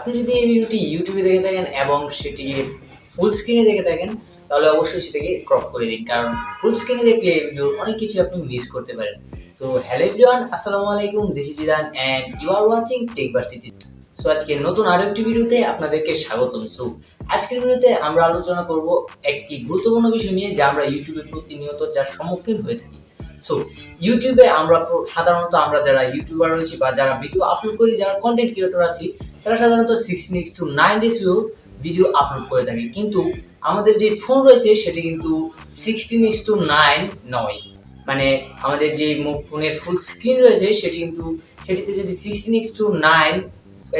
আপনি যদি এই ভিডিওটি ইউটিউবে দেখে থাকেন এবং সেটিকে ফুল স্ক্রিনে দেখে থাকেন তাহলে অবশ্যই সেটাকে ক্রপ করে দিন, কারণ ফুল স্ক্রিনে দেখলে এই ভিডিওর অনেক কিছু আপনি মিস করতে পারেন। সো হ্যালো এভরিওয়ান, আসসালামু আলাইকুম, this is Zidan and you are watching Techversity. So আজকে নতুন আরো একটি ভিডিওতে আপনাদেরকে স্বাগতম। সো আজকের ভিডিওতে আমরা আলোচনা করব একটি গুরুত্বপূর্ণ বিষয় নিয়ে, যা আমরা ইউটিউবে প্রতিনিয়ত যার সম্মুখীন হয়ে থাকি। সো ইউটিউবে আমরা সাধারণত আমরা যারা ইউটিউবার রয়েছি বা যারা ভিডিও আপলোড করি, যারা কন্টেন্ট ক্রিয়েটর আছি, তারা সাধারণত 16:9 রেশিও ভিডিও আপলোড করে থাকি। কিন্তু আমাদের যে ফোন রয়েছে সেটি কিন্তু 16:9 নয়। মানে আমাদের যে ফোনের ফুল স্ক্রিন রয়েছে সেটিতে যদি 16:9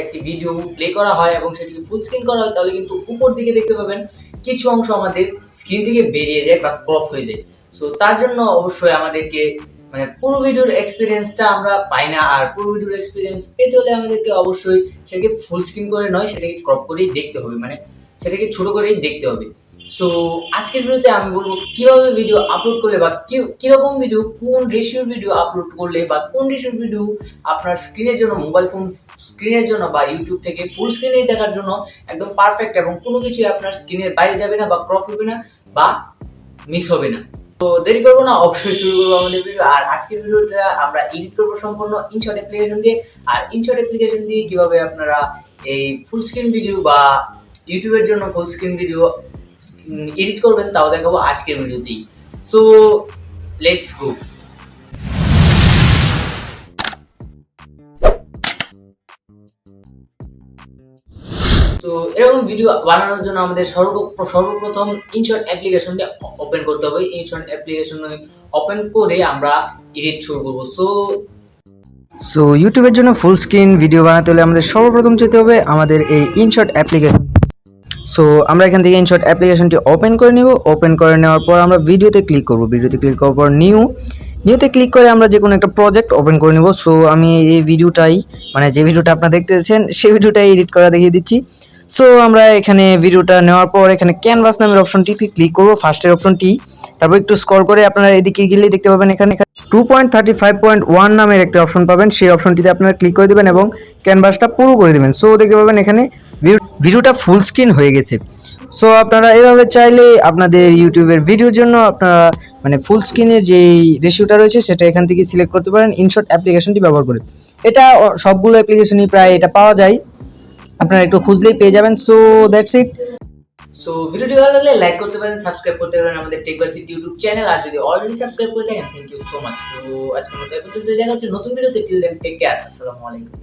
একটি ভিডিও প্লে করা হয় এবং সেটিকে ফুল স্ক্রিন করা হয়, তাহলে কিন্তু উপর দিকে দেখতে পাবেন কিছু অংশ আমাদের স্ক্রিন থেকে বেরিয়ে যায় বা ক্রপ হয়ে যায়। সো তার জন্য অবশ্যই আমাদেরকে মানে পুরো ভিডিওর এক্সপিরিয়েন্সটা আমরা পাই না, আর পুরো ভিডিওর এক্সপিরিয়েন্স পেতে হলে আমাদেরকে অবশ্যই সেটাকে ফুল স্ক্রিন করে নয়, সেটাকে ক্রপ করেই দেখতে হবে, মানে সেটাকে ছোট করেই দেখতে হবে। সো আজকের ভিডিওতে আমি বলবো কিভাবে ভিডিও আপলোড করলে বা কিরকম ভিডিও, কোন রেশিওর ভিডিও আপলোড করলে বা কোন রেশিওর ভিডিও আপনার স্ক্রিনের জন্য, মোবাইল ফোন স্ক্রিনের জন্য বা ইউটিউব থেকে ফুল স্ক্রিনেই দেখার জন্য একদম পারফেক্ট এবং কোনো কিছুই আপনার স্ক্রিনের বাইরে যাবে না বা ক্রপ হবে না বা মিস হবে না। তো দেরি করবো না, অবশ্যই শুরু করবো আমাদের ভিডিও। আর আজকের ভিডিওটা আমরা এডিট করবো সম্পূর্ণ ইনশট অ্যাপ্লিকেশন দিয়ে। আর ইনশট অ্যাপ্লিকেশন দিয়ে কিভাবে আপনারা এই ফুল স্ক্রিন ভিডিও বা ইউটিউবের জন্য ফুল স্ক্রিন ভিডিও এডিট করবেন তাও দেখাবো আজকের ভিডিওতেই। So let's go. তো এরকম ভিডিও বানানোর জন্য আমাদের সর্বপ্রথম ইনশট অ্যাপ্লিকেশনটি ওপেন করতে হবে। ইনশট অ্যাপ্লিকেশন ওপেন করে আমরা এডিট শুরু করবো। সো ইউটিউবের জন্য ফুল স্ক্রিন ভিডিও বানাতে হলে আমাদের সর্বপ্রথম যেতে হবে আমাদের এই ইনশট অ্যাপ্লিকেশন। সো আমরা এখান থেকে ইনশট অ্যাপ্লিকেশনটি ওপেন করে নেব। ওপেন করে নেওয়ার পর আমরা ভিডিওতে ক্লিক করব। ভিডিওতে ক্লিক করার পর নিউতে ক্লিক করে আমরা যে কোনো একটা প্রজেক্ট ওপেন করে নেব। সো আমি এই ভিডিওটাই, মানে যে ভিডিওটা আপনারা দেখতেছেন সেই ভিডিওটাই এডিট করা দেখিয়ে দিচ্ছি। সো আমরা এখানে ভিডিওটা নেওয়ার পর এখানে ক্যানভাস নামের অপশনটিতে ক্লিক করব, ফার্স্টের অপশনটি। তারপর একটু স্ক্রল করে আপনারা এদিকে গেলেই দেখতে পাবেন এখানে 2.35.1 নামের একটা অপশন পাবেন। সেই অপশনটিতে আপনারা ক্লিক করে দেবেন এবং ক্যানভাসটা পুরো করে দেবেন। সো দেখতে পাবেন এখানে ভিডিওটা ফুল স্ক্রিন হয়ে গেছে। সো আপনারা এভাবে চাইলে আপনাদের ইউটিউবের ভিডিওর জন্য আপনারা মানে ফুল স্ক্রিনে যেই রেশিওটা রয়েছে সেটা এখান থেকে সিলেক্ট করতে পারেন ইনশট অ্যাপ্লিকেশনটি ব্যবহার করে। এটা সবগুলো অ্যাপ্লিকেশনই প্রায় এটা পাওয়া যায়, আপনারা একটু খুঁজলেই পেয়ে যাবেন। So that's it. সো ভিডিওটি ভালো লাগলে লাইক করতে পারেন, সাবস্ক্রাইব করতে পারেন আমাদের টেকভার্সিটি ইউটিউব চ্যানেল। আর যদি অলরেডি সাবস্ক্রাইব করে থাকেন, thank you so much. So আজকের মতো এই পর্যন্ত, দেখা হচ্ছে নতুন ভিডিওতে। টিল দেন টেক কেয়ার, আসসালামু আলাইকুম।